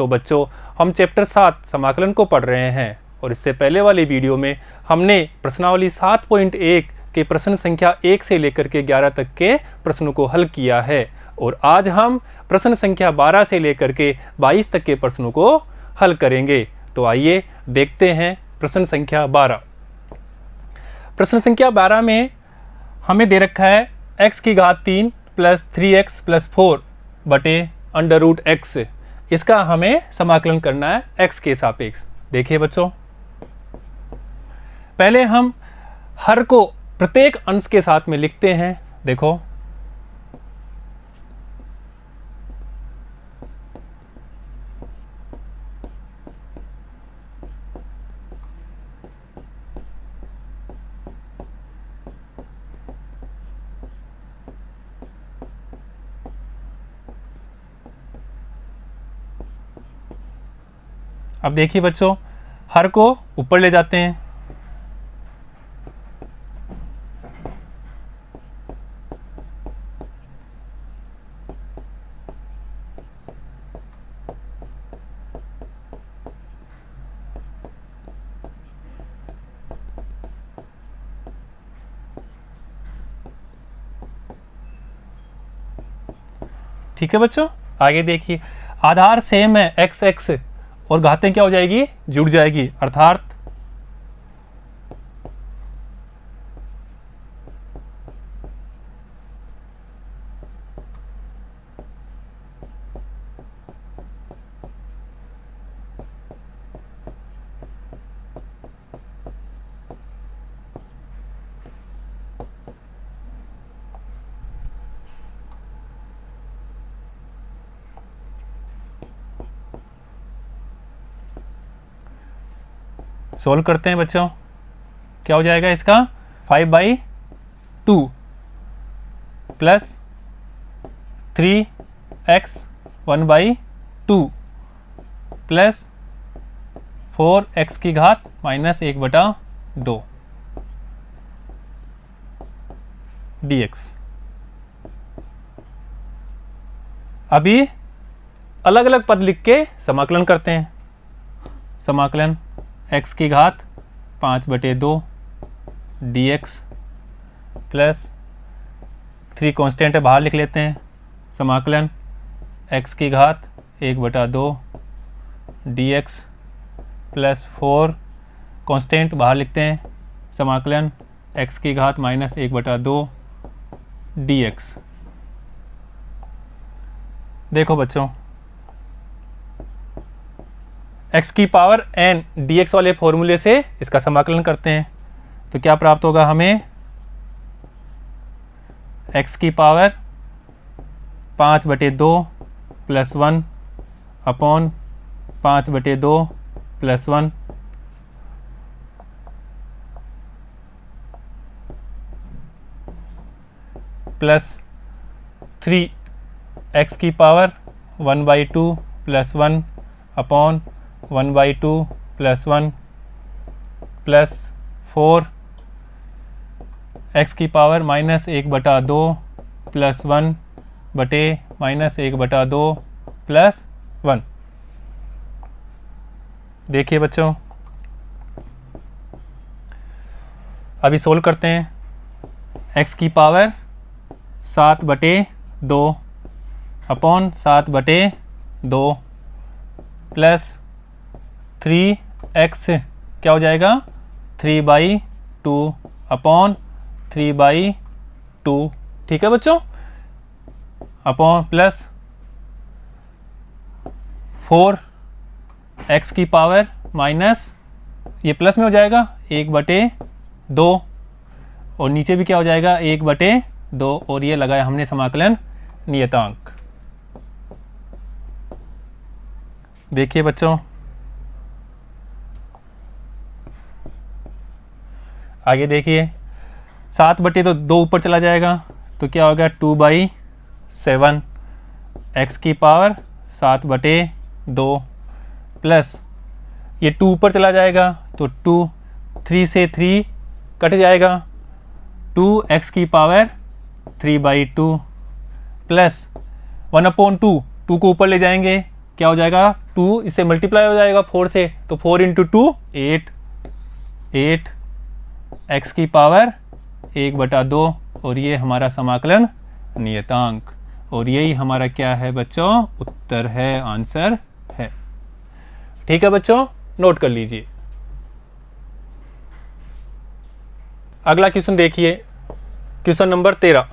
तो बच्चों हम चैप्टर 7 समाकलन को पढ़ रहे हैं और इससे पहले वाली वीडियो में हमने प्रश्नावली 7.1 के प्रश्न संख्या 1 से लेकर के 11 तक के प्रश्नों को हल किया है और आज हम प्रश्न संख्या 12 से लेकर के 22 तक के प्रश्नों को हल करेंगे। तो आइए देखते हैं प्रश्न संख्या 12। प्रश्न संख्या 12 में हमें दे रखा है x की घात 3 प्लस 3x प्लस 4 बटे अंडर रूट x। इसका हमें समाकलन करना है x के सापेक्ष। देखिए बच्चों, पहले हम हर को प्रत्येक अंश के साथ में लिखते हैं। देखो अब देखिए बच्चों, हर को ऊपर ले जाते हैं। ठीक है बच्चों, आगे देखिए, आधार सेम है एक्स एक्स और घातें क्या हो जाएगी, जुड़ जाएगी, अर्थात सोल्व करते हैं बच्चों। क्या हो जाएगा इसका, 5/2 प्लस 3x 1/2 प्लस 4x की घात माइनस 1/2 dx। अभी अलग अलग पद लिख के समाकलन करते हैं। समाकलन x की घात 5/2 dx प्लस 3 कांस्टेंट है, बाहर लिख लेते हैं। समाकलन x की घात 1/2 dx प्लस 4 कांस्टेंट बाहर लिखते हैं। समाकलन x की घात माइनस 1/2 dx। देखो बच्चों, x की पावर n dx वाले फॉर्मूले से इसका समाकलन करते हैं तो क्या प्राप्त होगा हमें, x की power 5/2 plus 1 upon 5/2 plus 1 plus 3x की power 1/2 plus 1 upon 1/2 plus 1 plus 4x की पावर माइनस 1/2 प्लस 1 बटे माइनस 1/2 प्लस 1। देखिए बच्चों, अभी सोल्व करते हैं। x की पावर 7/2 अपॉन 7/2 प्लस 3x क्या हो जाएगा, 3/2 अपॉन 3/2। ठीक है बच्चों, अपॉन प्लस 4x की पावर माइनस, ये प्लस में हो जाएगा 1/2 और नीचे भी क्या हो जाएगा 1/2 और ये लगाया हमने समाकलन नियतांक। देखिए बच्चों, आगे देखिए, 7/2 ऊपर चला जाएगा तो क्या होगा 2/7 x की पावर 7/2 प्लस ये 2 ऊपर चला जाएगा तो 2, 3 से 3 कट जाएगा, 2x की पावर 3/2 प्लस 1/2, 2 को ऊपर ले जाएंगे क्या हो जाएगा 2 इससे मल्टीप्लाई हो जाएगा 4 से, तो 4 इंटू 2 8, 8 x की पावर 1/2 और ये हमारा समाकलन नियतांक, और यही हमारा क्या है बच्चों, उत्तर है, आंसर है। ठीक है बच्चों, नोट कर लीजिए। अगला क्वेश्चन देखिए, क्वेश्चन नंबर 13।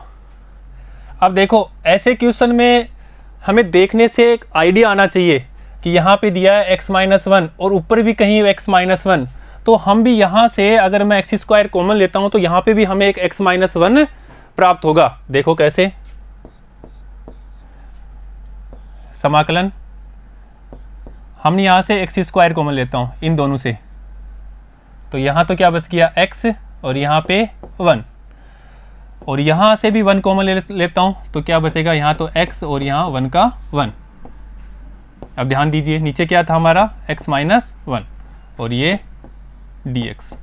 अब देखो, ऐसे क्वेश्चन में हमें देखने से एक आइडिया आना चाहिए कि यहाँ पे दिया है x-1 और ऊपर भी कहीं x-1, तो हम भी यहाँ से अगर मैं x² कॉमन लेता हूँ तो यहाँ पे भी हमें एक x-1 प्राप्त होगा। देखो कैसे, समाकलन, हमने यहाँ से x² कॉमन लेता हूँ इन दोनों से, तो यहाँ तो क्या बच गया x और यहाँ पे 1, और यहाँ से भी 1 कॉमन लेता हूँ तो क्या बचेगा, यहाँ तो x और यहाँ 1 का 1। अब ध्यान दीजिए, नीचे क्या था हमारा x-1 और ये dx।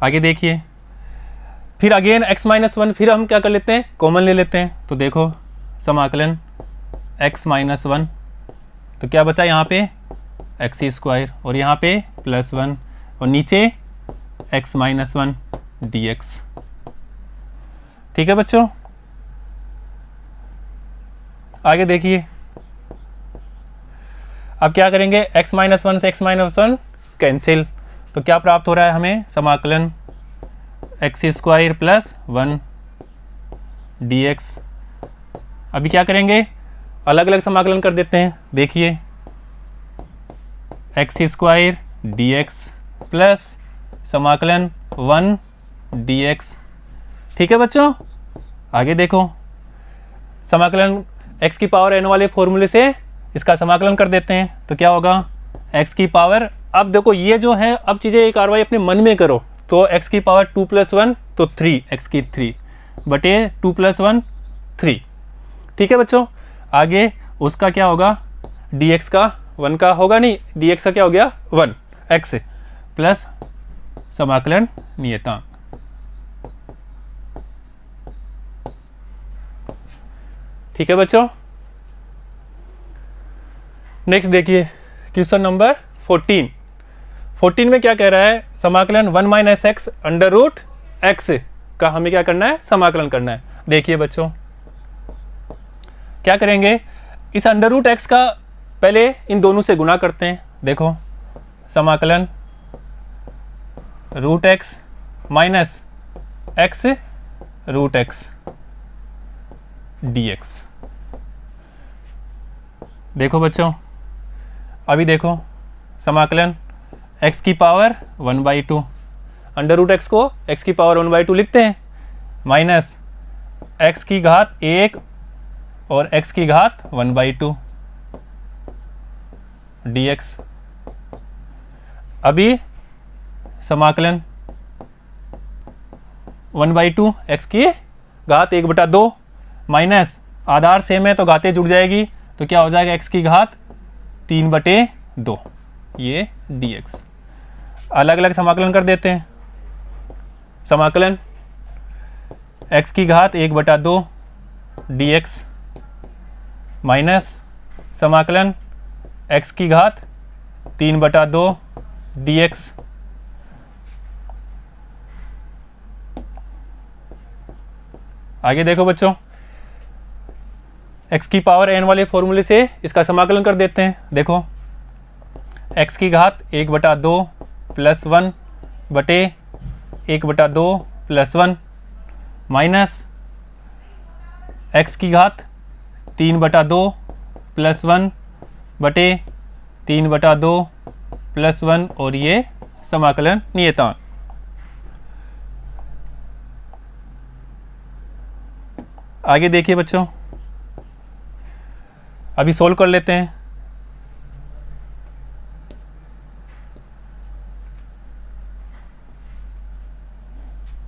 आगे देखिए, फिर अगेन x-1, फिर हम क्या कर लेते हैं, कॉमन ले लेते हैं, तो देखो समाकलन x-1, तो क्या बचा यहाँ पे x² और यहाँ पे +1 और नीचे x-1 dx। ठीक है बच्चों, आगे देखिए, अब क्या करेंगे, x-1 से x-1 कैंसिल, तो क्या प्राप्त हो रहा है हमें, समाकलन x² + 1 dx। अभी क्या करेंगे, अलग अलग समाकलन कर देते हैं। देखिए x² dx प्लस समाकलन 1 dx। ठीक है बच्चों, आगे देखो, समाकलन x की पावर n वाले फॉर्मूले से इसका समाकलन कर देते हैं, तो क्या होगा, x की पावर, अब देखो ये जो है, अब चीज़ें एक कार्रवाई अपने मन में करो, तो x की पावर 2 + 1 तो 3, x की 3 बटे 2 + 1 3। ठीक है बच्चों, आगे उसका क्या होगा, dx का 1 का होगा नहीं, dx का क्या हो गया 1 x प्लस समाकलन नियतांक। ठीक है बच्चों, नेक्स्ट देखिए क्वेश्चन नंबर 14 में क्या कह रहा है, समाकलन 1 - x √x का हमें क्या करना है, समाकलन करना है। देखिए बच्चों क्या करेंगे, इस √x का पहले इन दोनों से गुना करते हैं। देखो समाकलन √x minus x √x dx। देखो बच्चों, अभी देखो समाकलन x की पावर 1/2, √x को x की पावर 1/2 लिखते हैं, माइनस x की घात 1 और x की घात 1/2 dx। अभी समाकलन 1/2 x की घात 1/2 माइनस आधार सेम है तो घातें जुड़ जाएगी, तो क्या हो जाएगा, x की घात 3/2 ये dx। अलग अलग समाकलन कर देते हैं, समाकलन x की घात 1/2 dx माइनस समाकलन x की घात 3/2 dx। आगे देखो बच्चों, x की पावर n वाले फॉर्मूले से इसका समाकलन कर देते हैं। देखो x की घात 1/2 + 1 बटे 1/2 + 1 माइनस x की घात 3/2 + 1 बटे 3/2 + 1 और ये समाकलन नियतांक। आगे देखिए बच्चों, अभी सोल्व कर लेते हैं।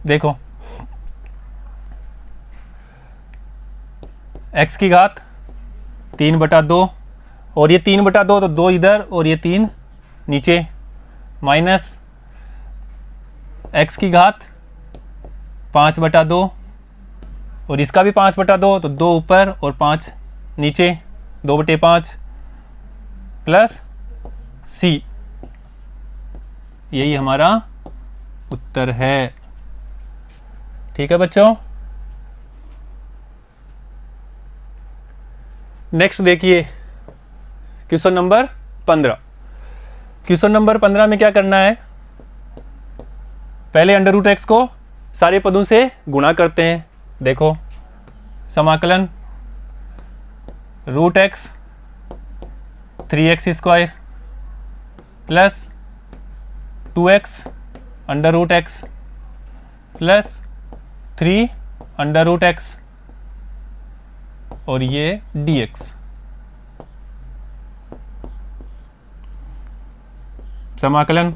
देखो x की घात 3/2 और ये 3/2 तो 2 इधर और ये 3 नीचे, माइनस x की घात 5/2 और इसका भी 5/2 तो 2 ऊपर और 5 नीचे 2/5 प्लस सी, यही हमारा उत्तर है। ठीक है बच्चों, नेक्स्ट देखिए क्वेश्चन नंबर 15। क्वेश्चन नंबर 15 में क्या करना है, पहले अंडर रूट एक्स को सारे पदों से गुणा करते हैं। देखो समाकलन root X 3x² plus 2x under root X plus 3 under root X और ये dx। समाकलन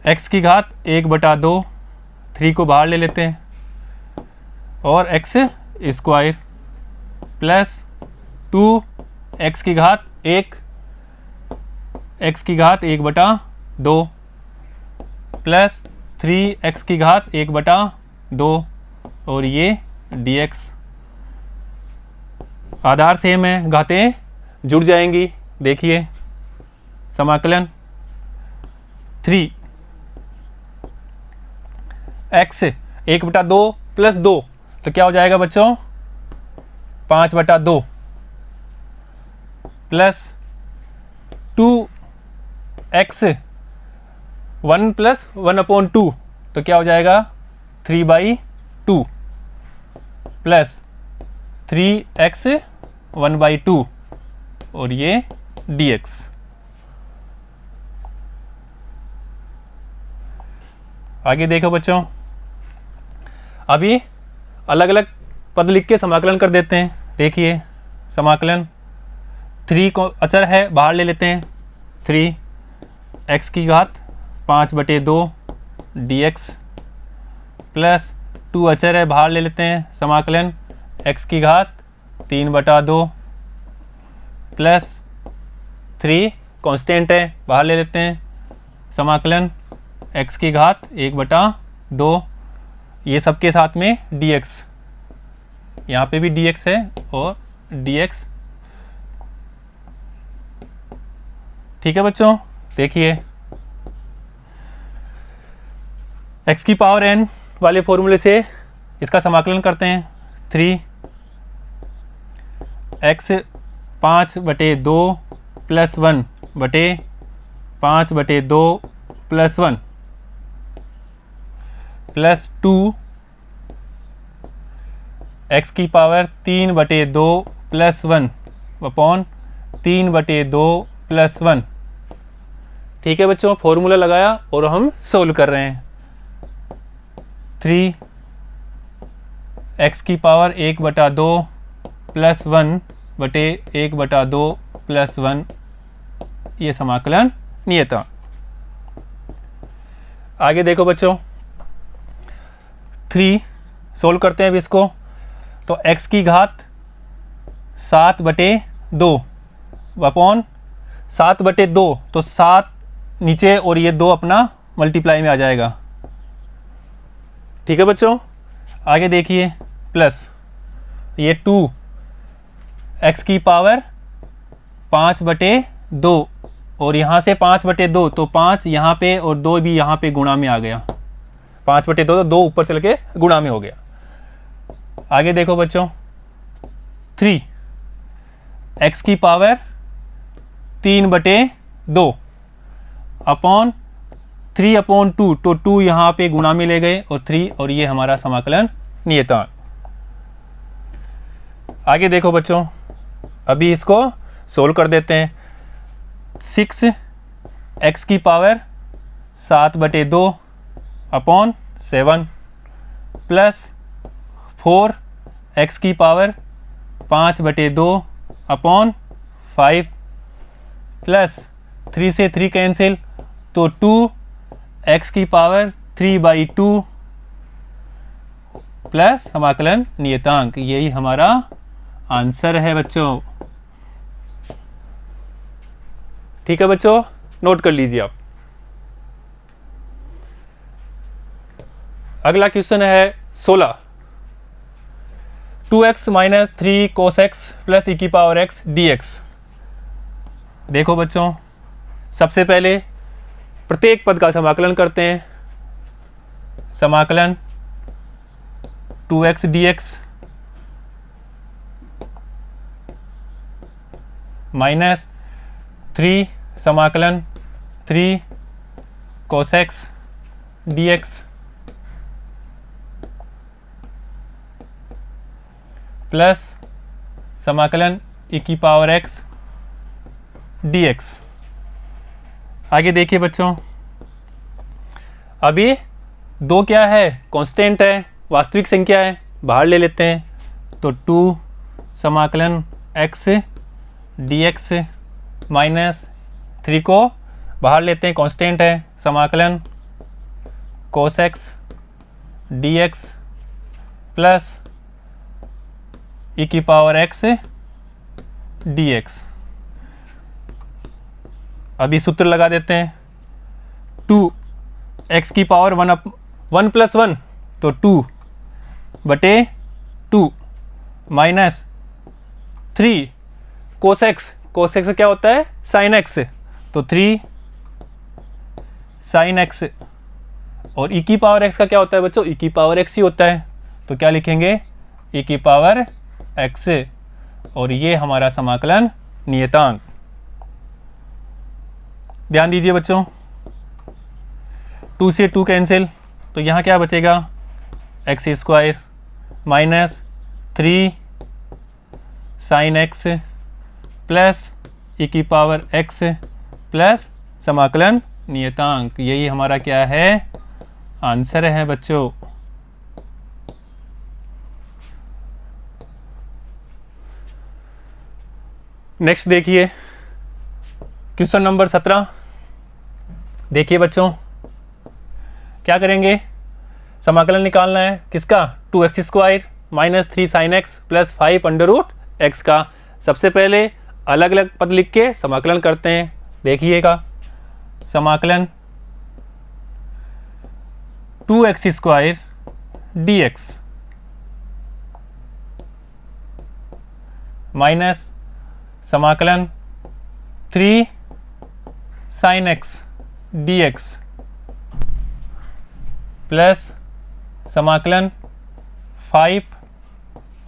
x की घात 1/2, 3 को बाहर ले लेते हैं और x² प्लस 2x की घात 1, x की घात 1/2 प्लस 3x की घात 1/2 और ये dx। आधार सेम है, घातें जुड़ जाएंगी। देखिए समाकलन 3x 1/2 प्लस 2 तो क्या हो जाएगा बच्चों 5/2 प्लस 2x 1 प्लस 1/2 तो क्या हो जाएगा 3/2 प्लस 3x 1/2 और ये dx। आगे देखो बच्चों, अभी अलग अलग पद लिख के समाकलन कर देते हैं। देखिए समाकलन 3 को अचर है बाहर ले लेते हैं, 3x की घात 5/2 dx प्लस 2 अचर है बाहर ले लेते हैं, समाकलन x की घात 3/2 प्लस 3 कांस्टेंट है बाहर ले लेते हैं, समाकलन x की घात 1/2, ये सबके साथ में dx, यहाँ पे भी dx है और dx। ठीक है बच्चों, देखिए x की पावर n वाले फॉर्मूले से इसका समाकलन करते हैं। 3x 5/2 plus 1/5/2 plus 1 plus 2x की पावर 3/2 प्लस 1 अपॉन 3/2 प्लस 1। ठीक है बच्चों, फॉर्मूला लगाया और हम सोल्व कर रहे हैं। 3x की पावर 1/2 प्लस 1/1/2 प्लस 1, ये समाकलन नियतांक। आगे देखो बच्चों 3 सोल्व करते हैं अब इसको, तो x की घात 7/2 अपॉन 7/2 तो 7 नीचे और ये 2 अपना मल्टीप्लाई में आ जाएगा। ठीक है बच्चों, आगे देखिए प्लस ये 2x की पावर 5/2 और यहाँ से 5/2 तो 5 यहाँ पे और 2 भी यहाँ पे गुणा में आ गया, 5/2 तो 2 ऊपर चल के गुणा में हो गया। आगे देखो बच्चों 3x की पावर 3/2 अपॉन 3/2 तो 2 यहाँ पे गुणा में ले गए और 3 और ये हमारा समाकलन नियतांक। आगे देखो बच्चों, अभी इसको सोल्व कर देते हैं। 6x की पावर 7/2 अपॉन 7 प्लस 4x की पावर 5/2 अपॉन 5 प्लस 3 से 3 कैंसिल तो 2x की पावर 3/2 प्लस समाकलन नियतांक, यही हमारा आंसर है बच्चों। ठीक है बच्चों, नोट कर लीजिए आप। अगला क्वेश्चन है 16। 2x minus 3 cos x plus e की पावर x dx। देखो बच्चों, सबसे पहले प्रत्येक पद का समाकलन करते हैं। समाकलन 2x dx माइनस 3 समाकलन 3 cos x dx प्लस समाकलन ई की पावर x dx। आगे देखिए बच्चों, अभी दो क्या है, कांस्टेंट है, वास्तविक संख्या है, बाहर ले लेते हैं। तो 2 समाकलन x dx माइनस 3 को बाहर लेते हैं, कांस्टेंट है, समाकलन cos x dx plus e की पावर x dx। अभी सूत्र लगा देते हैं। 2 x की पावर 1 प्लस 1 तो 2 बटे 2 माइनस 3 cos x क्या होता है, sin x, तो 3 sin x। और e की पावर x का क्या होता है बच्चों, e की पावर x ही होता है, तो क्या लिखेंगे, e की पावर x। और ये हमारा समाकलन नियतांक। ध्यान दीजिए बच्चों, 2 से 2 कैंसिल, तो यहाँ क्या बचेगा, X square minus 3 sine X plus e की पावर x प्लस समाकलन नियतांक। यही हमारा क्या है, आंसर है बच्चों। नेक्स्ट देखिए क्वेश्चन नंबर 17। देखिए बच्चों, क्या करेंगे, समाकलन निकालना है किसका, 2x square minus 3 sine X plus 5 under root X का। सबसे पहले अलग अलग पद लिख के समाकलन करते हैं। देखिएगा, समाकलन 2x स्क्वायर dx माइनस समाकलन 3 साइन एक्स dx प्लस समाकलन 5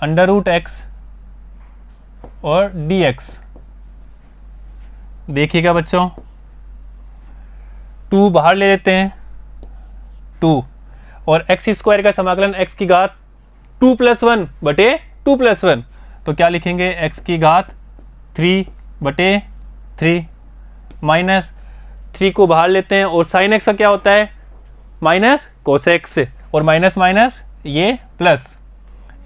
अंडर रूट एक्स और dx। देखिएगा बच्चों, 2 बाहर ले लेते हैं, 2 और x स्क्वायर का समाकलन x की घात 2 प्लस 1 बटे 2 प्लस 1, तो क्या लिखेंगे, x की घात 3 बटे 3 माइनस 3 को बाहर लेते हैं, और साइन एक्स का क्या होता है, माइनस कोस एक्स, और माइनस माइनस ये प्लस,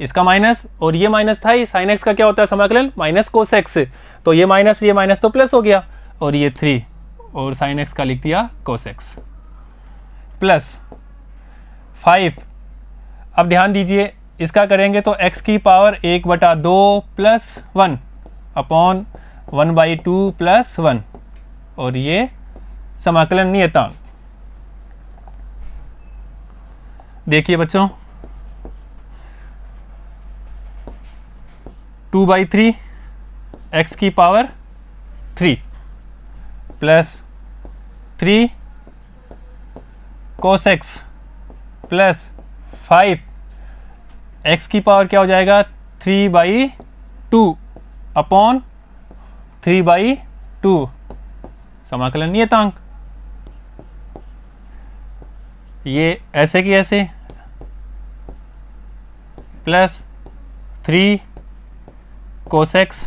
इसका माइनस और ये माइनस था, ये साइन एक्स का क्या होता है समाकलन, माइनस कोस एक्स, तो ये माइनस तो प्लस हो गया, और ये 3 और साइन एक्स का लिख दिया कोस एक्स प्लस 5। अब ध्यान दीजिए, इसका करेंगे तो x की पावर 1/2 प्लस 1 अपॉन 1/2 प्लस 1, और ये समाकलन नियतांक। देखिए बच्चों, 2/3 x की power 3 plus 3 cos x plus 5 x की पावर क्या हो जाएगा, 3/2 अपॉन 3/2 समाकलन नियतांक। ये ऐसे की ऐसे प्लस 3 cos x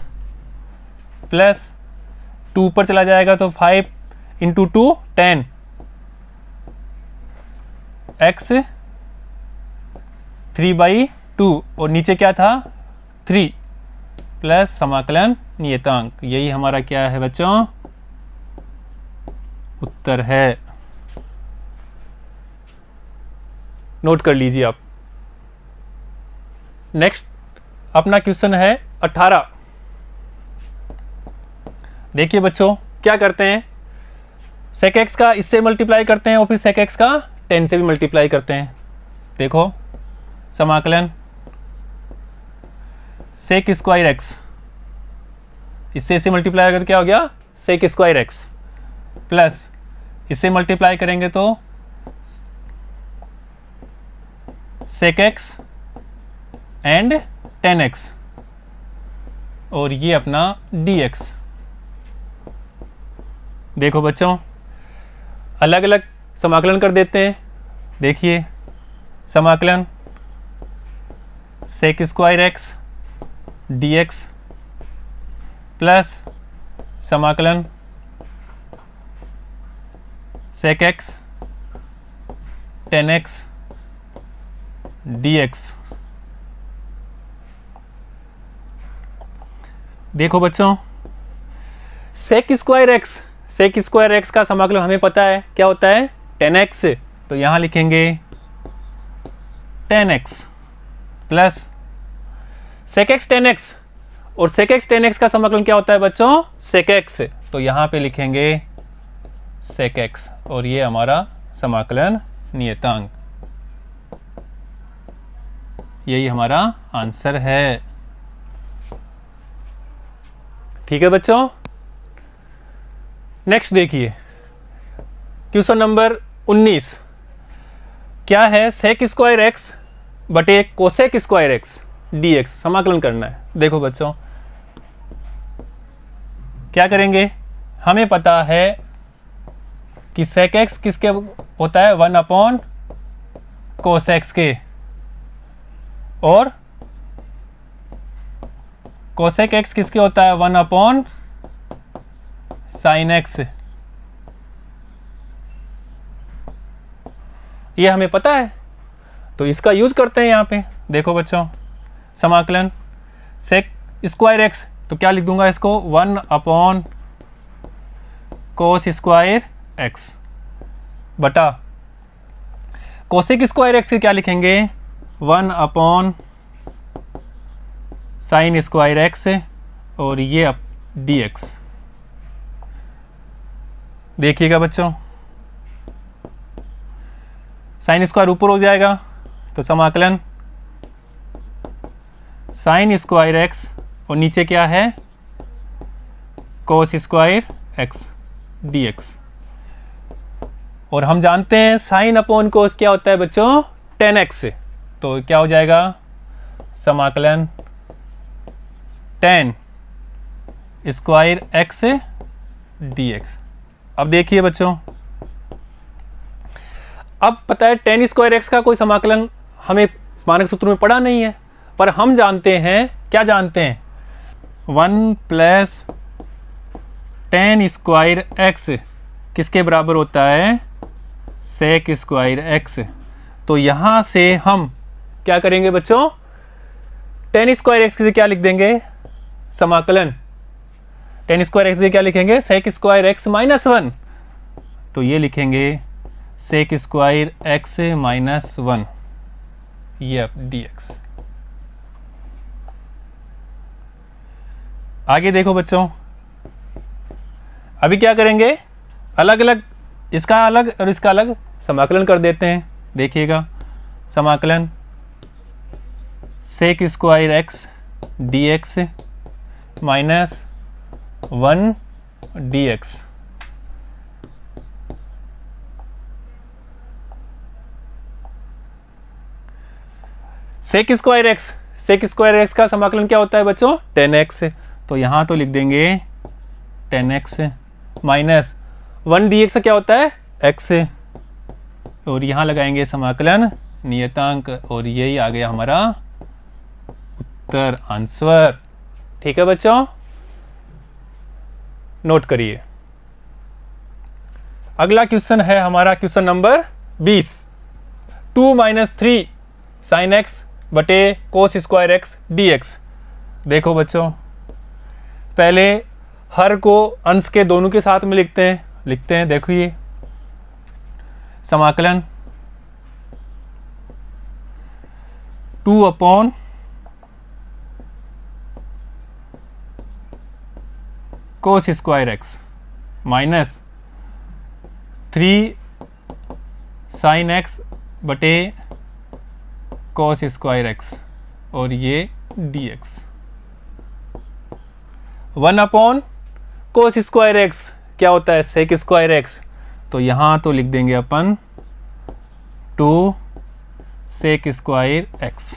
प्लस 2 पर चला जाएगा तो 5 इंटू 2 10 x 3/2, और नीचे क्या था 3 प्लस समाकलन नियतांक। यही हमारा क्या है बच्चों, उत्तर है। नोट कर लीजिए आप। नेक्स्ट अपना क्वेश्चन है 18। देखिए बच्चों, क्या करते हैं, sec x का इससे मल्टीप्लाई करते हैं और फिर sec x का 10 से भी मल्टीप्लाई करते हैं। देखो, समाकलन सेक स्क्वायर एक्स, इससे इसे मल्टीप्लाई करें तो क्या हो गया सेक स्क्वायर एक्स, प्लस इससे मल्टीप्लाई करेंगे तो sec X and tan X, और ये अपना डी एक्स। देखो बच्चों अलग अलग समाकलन कर देते हैं। देखिए समाकलन sec square X D X plus समाकलन sec X tan X D X. देखो बच्चों सेक स्क्वायर एक्स का समाकलन हमें पता है क्या होता है 10x, तो यहां लिखेंगे 10x plus sec x 10x, और सेक एक्स 10x का समाकलन क्या होता है बच्चों सेक एक्स, तो यहां पे लिखेंगे सेक एक्स, और ये हमारा समाकलन नियतांक, यही हमारा आंसर है। ठीक है बच्चों, नेक्स्ट देखिए क्वेश्चन नंबर 19 क्या है, सेक स्क्वायर एक्स बटे cosec square X D x समाकलन करना है। देखो बच्चों क्या करेंगे, हमें पता है कि सेक एक्स किसके होता है 1 अपॉन कोस एक्स के, और कोसेक एक्स किसके होता है 1 अपॉन साइन एक्स, ये हमें पता है, तो इसका यूज करते हैं यहाँ पे। देखो बच्चों समाकलन सेक स्क्वायर एक्स, तो क्या लिख दूंगा इसको 1 अपॉन कोस स्क्वायर एक्स बटा कोसेक स्क्वायर एक्स क्या लिखेंगे 1 अपॉन साइन स्क्वायर एक्स, और ये डी एक्स। देखिएगा बच्चों साइन स्क्वायर ऊपर हो जाएगा, तो समाकलन साइन स्क्वायर एक्स, और नीचे क्या है cos square X D x. और हम जानते हैं साइन अपॉन कोस क्या होता है बच्चों 10x, तो क्या हो जाएगा समाकलन 10 स्क्वायर एक्स डी एक्स। अब देखिए बच्चों अब पता है 10 स्क्वायर एक्स का कोई समाकलन हमें मानक सूत्र में पढ़ा नहीं है, पर हम जानते हैं, क्या जानते हैं 1 प्लस 10 स्क्वायर एक्स किसके बराबर होता है सेक स्क्वायर एक्स। तो यहाँ से हम क्या करेंगे बच्चों 10 स्क्वायर एक्स से क्या लिख देंगे समाकलन 10 स्क्वायर एक्स से क्या लिखेंगे सेक स्क्वायर एक्स माइनस 1, तो ये लिखेंगे सेक स्क्वायर एक्स माइनस 1, ये डी एक्स। आगे देखो बच्चों अभी क्या करेंगे अलग अलग, इसका अलग और इसका अलग समाकलन कर देते हैं। देखिएगा समाकलन sec square X D X minus 1 D X. Sec square X का समाकलन क्या होता है बच्चों 10x, तो यहां तो लिख देंगे 10x माइनस 1 dx क्या होता है x, और यहां लगाएंगे समाकलन नियतांक, और यही आ गया हमारा उत्तर आंसर। ठीक है बच्चों, नोट करिए। अगला क्वेश्चन है हमारा क्वेश्चन नंबर 20, 2 - 3 साइन एक्स बटे cos square X D X. देखो बच्चों पहले हर को अंश के दोनों के साथ में लिखते हैं। देखो ये समाकलन 2 upon cos square X minus 3 sine x बटे कोस स्क्वायर एक्स, और ये D x. 1 upon cos square x क्या होता है, सेक स्क्वायर एक्स। तो यहाँ तो लिख देंगे अपन 2 sec square X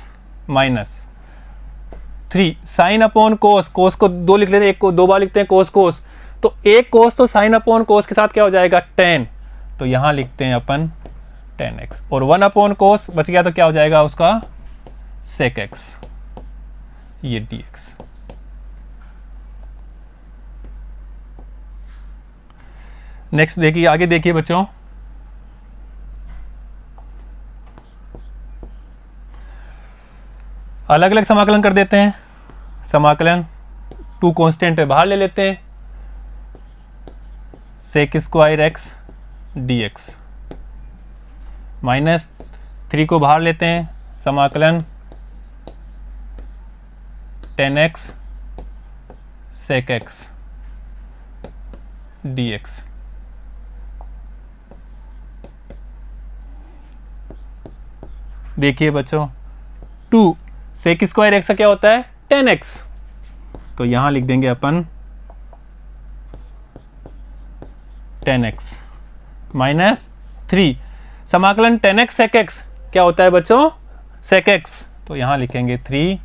minus 3 sine upon cos, cos को 2 लिख लेते हैं, एक को 2 बार लिखते हैं कोस कोस, तो एक कोस तो साइन अपॉन कोस के साथ क्या हो जाएगा 10, तो यहाँ लिखते हैं अपन 10x और 1 अपॉन कोस बच गया तो क्या हो जाएगा उसका सेक एक्स, ये dx। नेक्स्ट देखिए, आगे देखिए बच्चों, अलग अलग समाकलन कर देते हैं। समाकलन 2 कांस्टेंट बाहर ले लेते हैं, sec square X dx minus 3 को बाहर लेते हैं, समाकलन 10x सेक एक्स dx। देखिए बच्चों 2 सेक स्क्वायर एक्स का क्या होता है 10x, तो यहां लिख देंगे अपन 10x माइनस 3 समाकलन 10x सेक एक्स क्या होता है बच्चों सेक एक्स, तो यहां लिखेंगे 3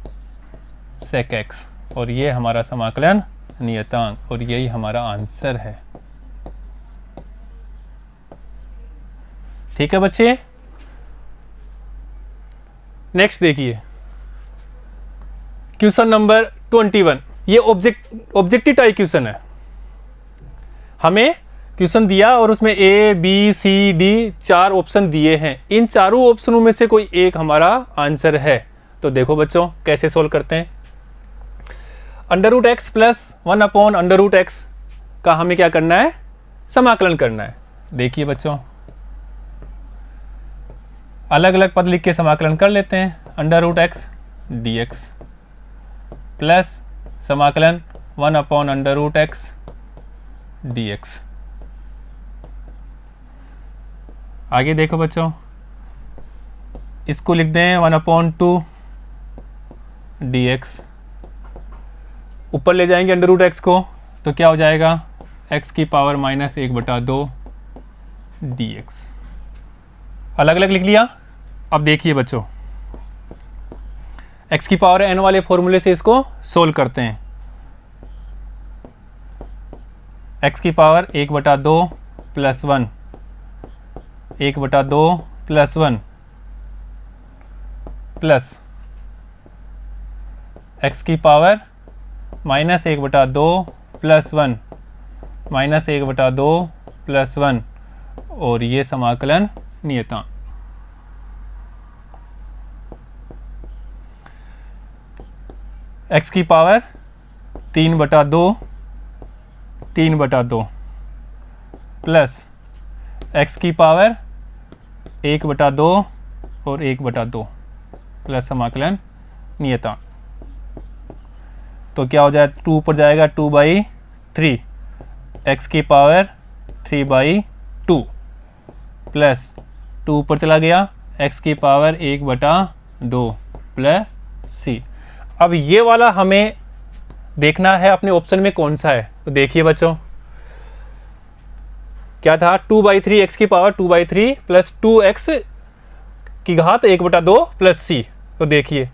सेक एक्स और ये हमारा समाकलन नियतांक और यही हमारा आंसर है। ठीक है बच्चे। नेक्स्ट देखिए क्वेश्चन नंबर 21, ये ऑब्जेक्टिव टाइप क्वेश्चन है। हमें क्वेश्चन दिया और उसमें A B C D 4 option दिए हैं, इन चारों ऑप्शनों में से कोई एक हमारा आंसर है। तो देखो बच्चों कैसे सोल्व करते हैं। Under root X plus 1 upon under root X का हमें क्या करना है समाकलन करना है। देखिए बच्चों अलग अलग पद लिख के समाकलन कर लेते हैं। Under root X D X plus समाकलन 1 upon under root X D X. आगे देखो बच्चों इसको लिख दें 1 अपॉन 2 डी एक्स, ऊपर ले जाएंगे अंडर रूट एक्स को तो क्या हो जाएगा x की पावर माइनस 1/2 डी एक्स। अलग अलग लिख लिया। अब देखिए बच्चों x की पावर n वाले फॉर्मूले से इसको सोल्व करते हैं। x की power 1/2 plus 1 1/2 plus 1 plus x की power minus 1/2 plus 1 minus 1/2 plus 1 और ये समाकलन नियतांक। x की पावर 3/2 3/2 प्लस x की पावर 1/2 और 1/2 प्लस समाकलन नियतांक। तो क्या हो जाए 2 पर जाएगा 2/3 x की पावर 3/2 प्लस 2 पर चला गया x की पावर 1/2 प्लस c। अब ये वाला हमें देखना है अपने ऑप्शन में कौन सा है। तो देखिए बच्चों क्या था 2/3 x की पावर 2/3 प्लस 2x की घात 1/2 प्लस c। तो देखिए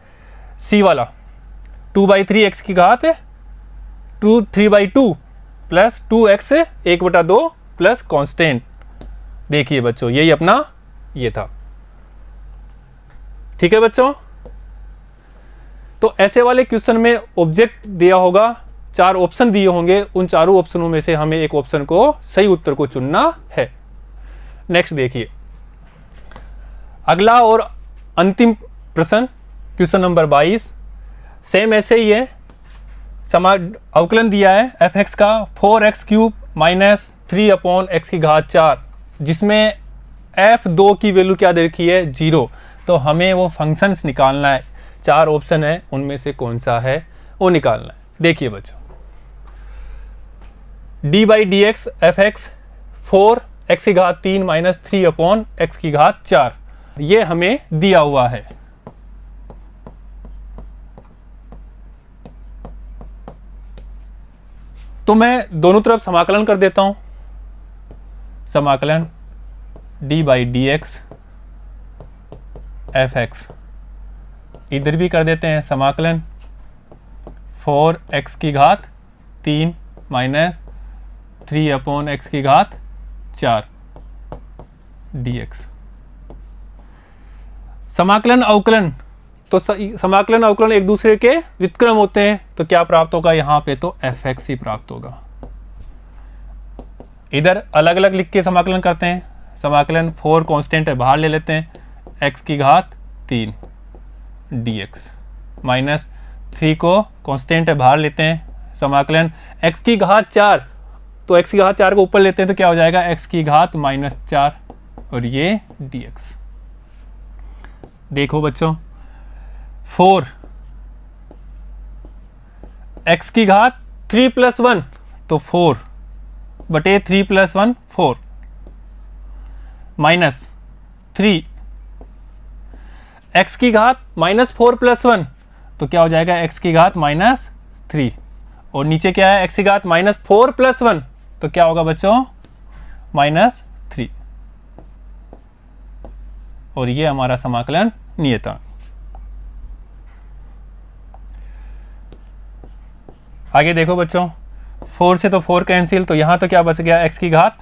c वाला 2/3 x की घात 3/2 प्लस 2x 1/2 प्लस कांस्टेंट। देखिए बच्चों यही अपना ये था। ठीक है बच्चों, तो ऐसे वाले क्वेश्चन में ऑब्जेक्ट दिया होगा, 4 ऑप्शन दिए होंगे, उन चारों ऑप्शनों में से हमें एक ऑप्शन को सही उत्तर को चुनना है। नेक्स्ट देखिए अगला और अंतिम प्रश्न क्वेश्चन नंबर 22 सेम ऐसे ही है। अवकलन दिया है f(x) का 4x³ माइनस 3 अपॉन x की घात 4 जिसमें f2 की वैल्यू क्या दे रखी है 0। तो हमें वो फंक्शंस निकालना है, 4 ऑप्शन है उनमें से कौन सा है वो निकालना है। देखिए बच्चों d/dx f(x) 4x की घात 3 माइनस 3 अपॉन x की घात 4 ये हमें दिया हुआ है। तो मैं दोनों तरफ समाकलन कर देता हूं, समाकलन D by D x F x, इधर भी कर देते हैं समाकलन 4x की घात 3 माइनस 3 अपॉन x की घात 4 dx। समाकलन अवकलन, तो समाकलन अवकलन एक दूसरे के व्युत्क्रम होते हैं, तो क्या प्राप्त होगा यहाँ पे, तो fx ही प्राप्त होगा। इधर अलग अलग लिख के समाकलन करते हैं, समाकलन 4 कांस्टेंट है बाहर ले लेते हैं, x की घात 3 dx माइनस 3 को कांस्टेंट है बाहर लेते हैं, समाकलन x की घात 4, तो x की घात 4 को ऊपर लेते हैं तो क्या हो जाएगा, x की घात माइनस 4 और ये dx। देखो बच्चों 4 x की घात 3 प्लस 1, तो 4 बटे 3 प्लस 1 4 माइनस 3 x की घात माइनस 4 प्लस 1, तो क्या हो जाएगा x की घात माइनस 3, और नीचे क्या है x की घात माइनस 4 प्लस 1, तो क्या होगा बच्चों माइनस 3, और ये हमारा समाकलन नियतांक। आगे देखो बच्चों 4 से तो 4 कैंसिल, तो यहां तो क्या बच गया x की घात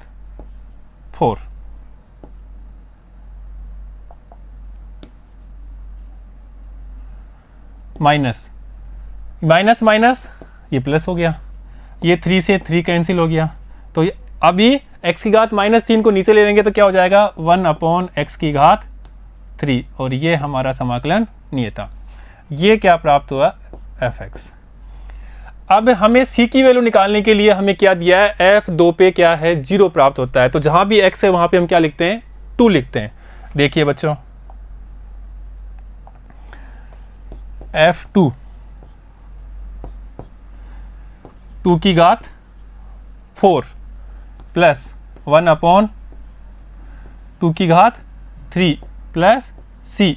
4 माइनस माइनस माइनस ये प्लस हो गया, ये 3 से 3 कैंसिल हो गया, तो अभी x की घात माइनस 3 को नीचे ले लेंगे तो क्या हो जाएगा 1 अपॉन x की घात 3, और ये हमारा समाकलन नियतांक। ये क्या प्राप्त हुआ fx। अब हमें c की वैल्यू निकालने के लिए हमें क्या दिया है, f2 पे क्या है 0 प्राप्त होता है, तो जहां भी x है वहां पे हम क्या लिखते हैं 2 लिखते हैं। देखिए बच्चों f2 2 की घात 4 प्लस 1 अपॉन 2 की घात 3 प्लस c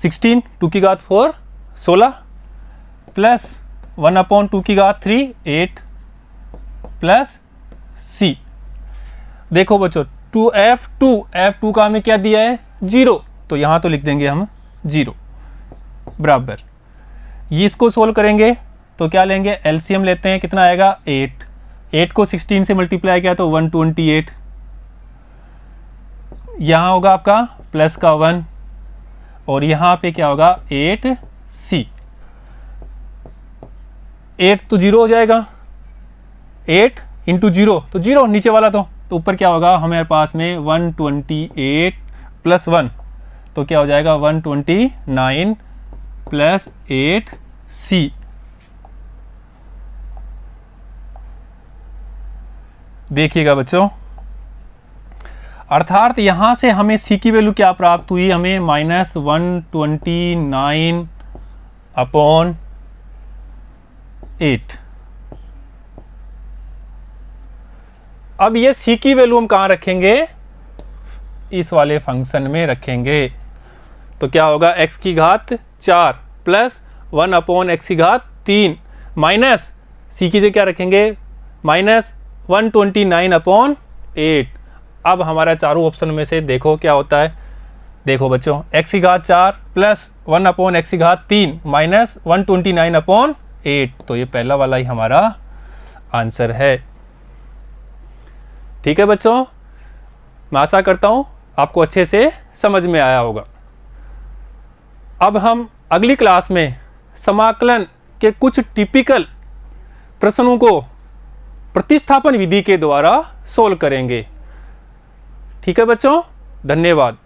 16 2 की घात 4 16 प्लस 1 अपॉन 2 की घात 3 8 प्लस c। देखो बच्चों f2 का हमें क्या दिया है 0, तो यहां तो लिख देंगे हम 0 बराबर, ये इसको सोल्व करेंगे तो क्या लेंगे एलसीएम लेते हैं, कितना आएगा 8 को 16 से मल्टीप्लाई किया तो 128, यहाँ होगा आपका प्लस का 1 और यहाँ पे क्या होगा 8c, 8 तो 0 हो जाएगा, 8 इंटू 0 तो 0 नीचे वाला, तो ऊपर क्या होगा हमारे पास में 128 प्लस 1, तो क्या हो जाएगा 129 प्लस 8c। देखिएगा बच्चों, अर्थात यहां से हमें c की वैल्यू क्या प्राप्त हुई, हमें माइनस 129 अपॉन 8। अब ये c की वैल्यू हम कहां रखेंगे, इस वाले फंक्शन में रखेंगे, तो क्या होगा x की घात 4 प्लस 1 अपॉन x की घात 3 माइनस c की जगह क्या रखेंगे माइनस 129 अपॉन 8। अब हमारा चारों ऑप्शन में से देखो क्या होता है, देखो बच्चों x की घात 4 प्लस 1 अपॉन x की घात 3 माइनस 129 अपॉन 8, तो ये पहला वाला ही हमारा आंसर है। ठीक है बच्चों, मैं आशा करता हूं आपको अच्छे से समझ में आया होगा। अब हम अगली क्लास में समाकलन के कुछ टिपिकल प्रश्नों को प्रतिस्थापन विधि के द्वारा सोल्व करेंगे। ठीक है बच्चों, धन्यवाद।